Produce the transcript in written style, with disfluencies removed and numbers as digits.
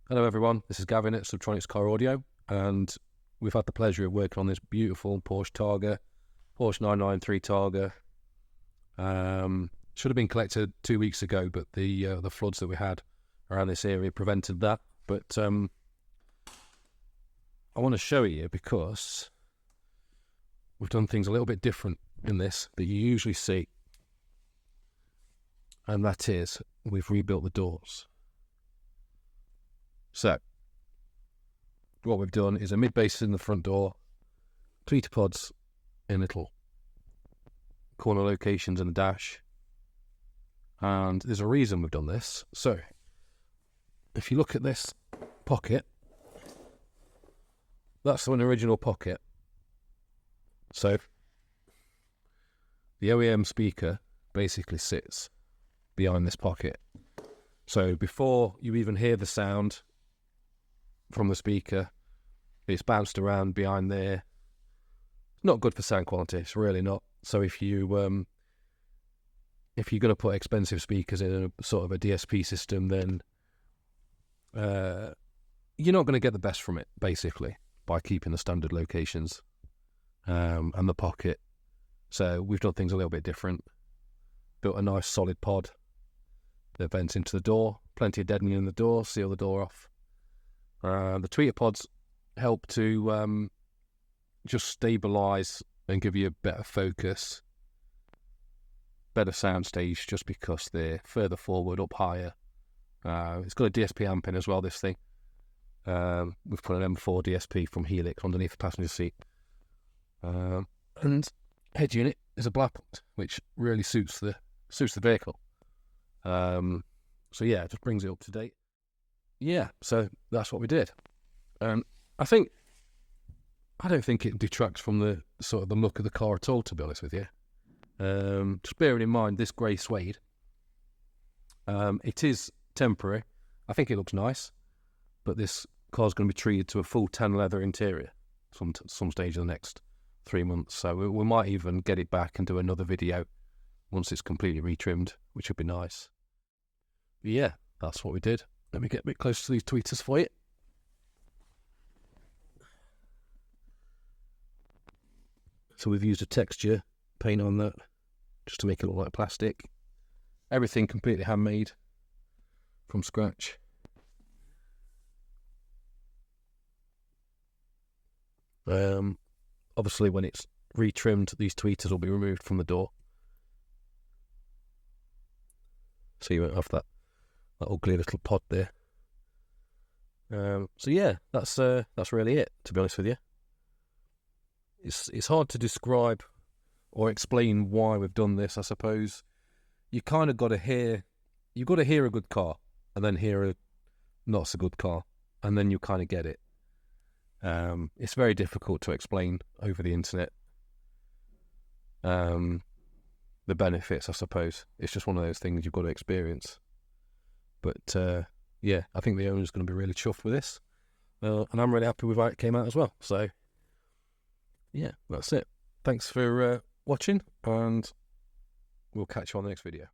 Hello everyone, this is Gavin at Subtronix Car Audio, and we've had the pleasure of working on this beautiful Porsche Targa, Porsche 993 Targa. Should have been collected 2 weeks ago, but the floods that we had around this area prevented that. But I want to show you because we've done things a little bit different in this that you usually see, and that is we've rebuilt the doors. So, what we've done is a mid-base in the front door, tweeter pods in little corner locations in the dash, and there's a reason we've done this. So, if you look at this pocket, that's an original pocket. So, the OEM speaker basically sits behind this pocket. So, before you even hear the sound from the speaker, it's bounced around behind there. Not good for sound quality, it's really not. So if you're going to put expensive speakers in a sort of a DSP system, then you're not going to get the best from it, basically, by keeping the standard locations and the pocket. So we've done things a little bit different. Built a nice solid pod that vents into the door, plenty of deadening in the door, seal the door off. The tweeter pods help to just stabilise and give you a better focus, better sound stage, just because they're further forward, up higher. It's got a DSP amp in as well, this thing. We've put an M4DSP from Helix underneath the passenger seat. And head unit is a Blaupunkt, which really suits the vehicle. So yeah, it just brings it up to date. Yeah, so that's what we did. I don't think it detracts from the sort of the look of the car at all, to be honest with you. Just bearing in mind this grey suede, it is temporary. I think it looks nice, but this car's going to be treated to a full tan leather interior some stage in the next 3 months. So we might even get it back and do another video once it's completely retrimmed, which would be nice. But yeah, that's what we did. Let me get a bit closer to these tweeters for you. So we've used a texture paint on that just to make it look like plastic. Everything completely handmade from scratch. Obviously when it's retrimmed, these tweeters will be removed from the door, so you won't have that ugly little pod there. So yeah, that's really it, to be honest with you. It's hard to describe or explain why we've done this, I suppose. You've got to hear a good car and then hear a not so good car, and then you kind of get it. It's very difficult to explain over the internet. The benefits, I suppose. It's just one of those things you've got to experience. But yeah, I think the owner's going to be really chuffed with this. And I'm really happy with how it came out as well. So yeah, that's it. Thanks for watching, and we'll catch you on the next video.